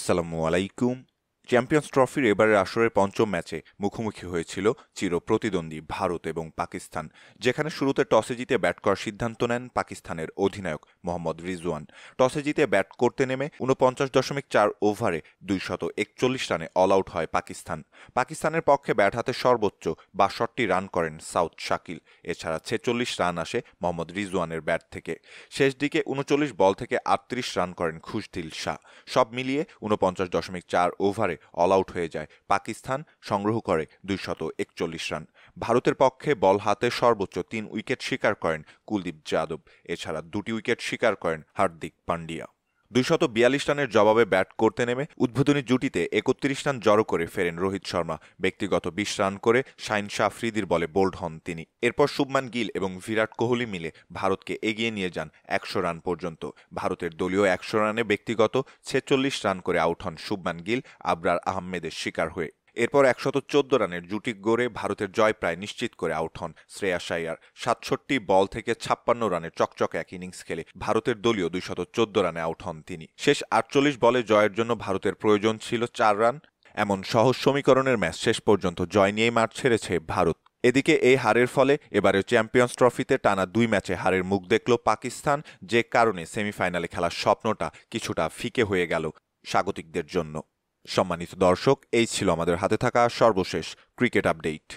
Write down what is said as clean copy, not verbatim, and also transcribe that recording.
আসসালামু আলাইকুম। চ্যাম্পিয়ন্স ট্রফির এবারের আসরের পঞ্চম ম্যাচে মুখোমুখি হয়েছিল চিরপ্রতিদ্বন্দ্বী ভারত এবং পাকিস্তান, যেখানে শুরুতে টসে জিতে ব্যাট করার সিদ্ধান্ত নেন পাকিস্তানের অধিনায়ক মোহাম্মদ রিজওয়ান। টসে জিতে ব্যাট করতে নেমে ৪৯.৪ ওভারে ২৪১ রানে অল আউট হয় পাকিস্তান। পাকিস্তানের পক্ষে ব্যাট হাতে সর্বোচ্চ ৬২ রান করেন সাউথ শাকিল। এছাড়া ৪৬ রান আসে মোহাম্মদ রিজওয়ানের ব্যাট থেকে। শেষ দিকে ৩৯ বল থেকে ৩৮ রান করেন খুশদিল শাহ। সব মিলিয়ে ৪৯.৪ ওভারে অল আউট হয়ে যায় পাকিস্তান, সংগ্রহ করে ২৪১ রান। ভারতের পক্ষে বল হাতে সর্বোচ্চ ৩ উইকেট শিকার করেন কুলদীপ যাদব। এছাড়া ২টি উইকেট শিকার করেন হার্দিক পান্ডিয়া। ২৪২ রানের জবাবে ব্যাট করতে নেমে উদ্বোধনী জুটিতে ৩১ রান জড়ো করে ফেরেন রোহিত শর্মা। ব্যক্তিগত ২০ রান করে শাহিন শাহ আফ্রিদির বলে বোল্ড হন তিনি। এরপর শুভমান গিল এবং বিরাট কোহলি মিলে ভারতকে এগিয়ে নিয়ে যান ১০০ রান পর্যন্ত। ভারতের দলীয় ১০০ রানে ব্যক্তিগত ৪৬ রান করে আউট হন শুভমান গিল আবরার আহমেদের শিকার হয়ে। এরপর ১১৪ রানের জুটি গড়ে ভারতের জয় প্রায় নিশ্চিত করে আউট হন শ্রেয়াস আইয়ার। ৬৭ বল থেকে ৫৬ রানের চকচকে এক ইনিংস খেলে ভারতের দলীয় ২১৪ রানে আউট হন তিনি। শেষ ৪৮ বলে জয়ের জন্য ভারতের প্রয়োজন ছিল ৪ রান। এমন সহজ সমীকরণের ম্যাচ শেষ পর্যন্ত জয় নিয়েই মাঠ ছেড়েছে ভারত। এদিকে এই হারের ফলে এবারে চ্যাম্পিয়ন্স ট্রফিতে টানা ২ ম্যাচে হারের মুখ দেখল পাকিস্তান, যে কারণে সেমিফাইনালে খেলার স্বপ্নটা কিছুটা ফিকে হয়ে গেল স্বাগতিকদের জন্য। সম্মানিত দর্শক, এই ছিল আমাদের হাতে থাকা সর্বশেষ ক্রিকেট আপডেট।